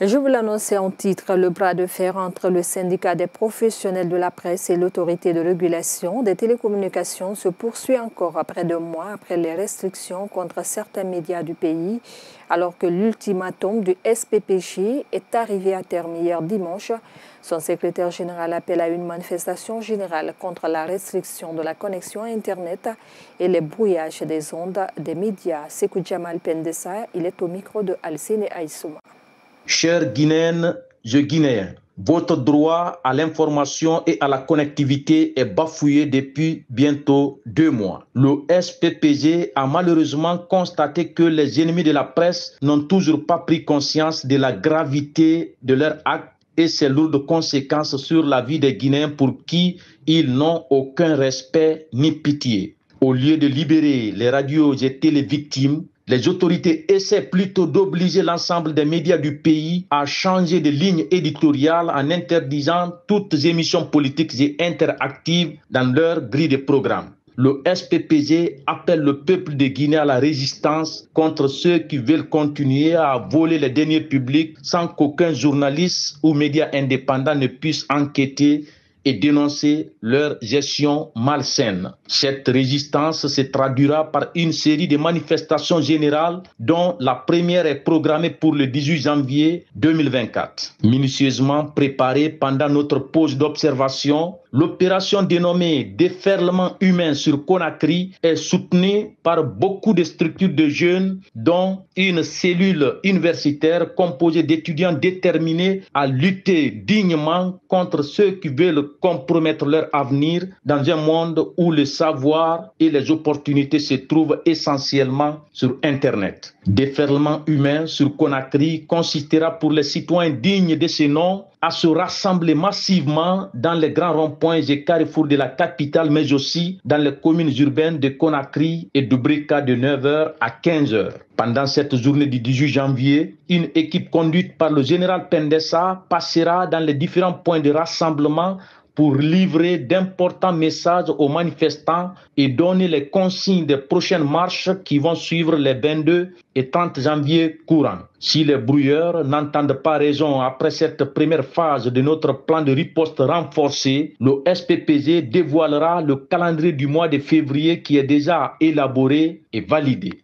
Je vous l'annonçais en titre, le bras de fer entre le syndicat des professionnels de la presse et l'autorité de régulation des télécommunications se poursuit encore après 2 mois après les restrictions contre certains médias du pays, alors que l'ultimatum du SPPJ est arrivé à terme hier dimanche. Son secrétaire général appelle à une manifestation générale contre la restriction de la connexion à Internet et les brouillages des ondes des médias. Sekou Jamal Pendessa, il est au micro de Alcine Aïssouma. Chers Guinéennes et Guinéens, votre droit à l'information et à la connectivité est bafoué depuis bientôt 2 mois. Le SPPG a malheureusement constaté que les ennemis de la presse n'ont toujours pas pris conscience de la gravité de leur acte et ses lourdes conséquences sur la vie des Guinéens pour qui ils n'ont aucun respect ni pitié. Au lieu de libérer les radios et télévictimes, les autorités essaient plutôt d'obliger l'ensemble des médias du pays à changer de ligne éditoriale en interdisant toutes les émissions politiques et interactives dans leur grille de programme. Le SPPG appelle le peuple de Guinée à la résistance contre ceux qui veulent continuer à voler les deniers publics sans qu'aucun journaliste ou média indépendant ne puisse enquêter et dénoncer leur gestion malsaine. Cette résistance se traduira par une série de manifestations générales dont la première est programmée pour le 18 janvier 2024. Minutieusement préparée pendant notre pause d'observation, l'opération dénommée déferlement humain sur Conakry est soutenue par beaucoup de structures de jeunes, dont une cellule universitaire composée d'étudiants déterminés à lutter dignement contre ceux qui veulent compromettre leur avenir dans un monde où le savoir et les opportunités se trouvent essentiellement sur Internet. Déferlement humain sur Conakry consistera pour les citoyens dignes de ce nom à se rassembler massivement dans les grands ronds-points et carrefours de la capitale, mais aussi dans les communes urbaines de Conakry et de Brika de 9h à 15h. Pendant cette journée du 18 janvier, une équipe conduite par le général Pendessa passera dans les différents points de rassemblement pour livrer d'importants messages aux manifestants et donner les consignes des prochaines marches qui vont suivre les 22 et 30 janvier courants. Si les brouilleurs n'entendent pas raison après cette première phase de notre plan de riposte renforcé, le SPPG dévoilera le calendrier du mois de février qui est déjà élaboré et validé.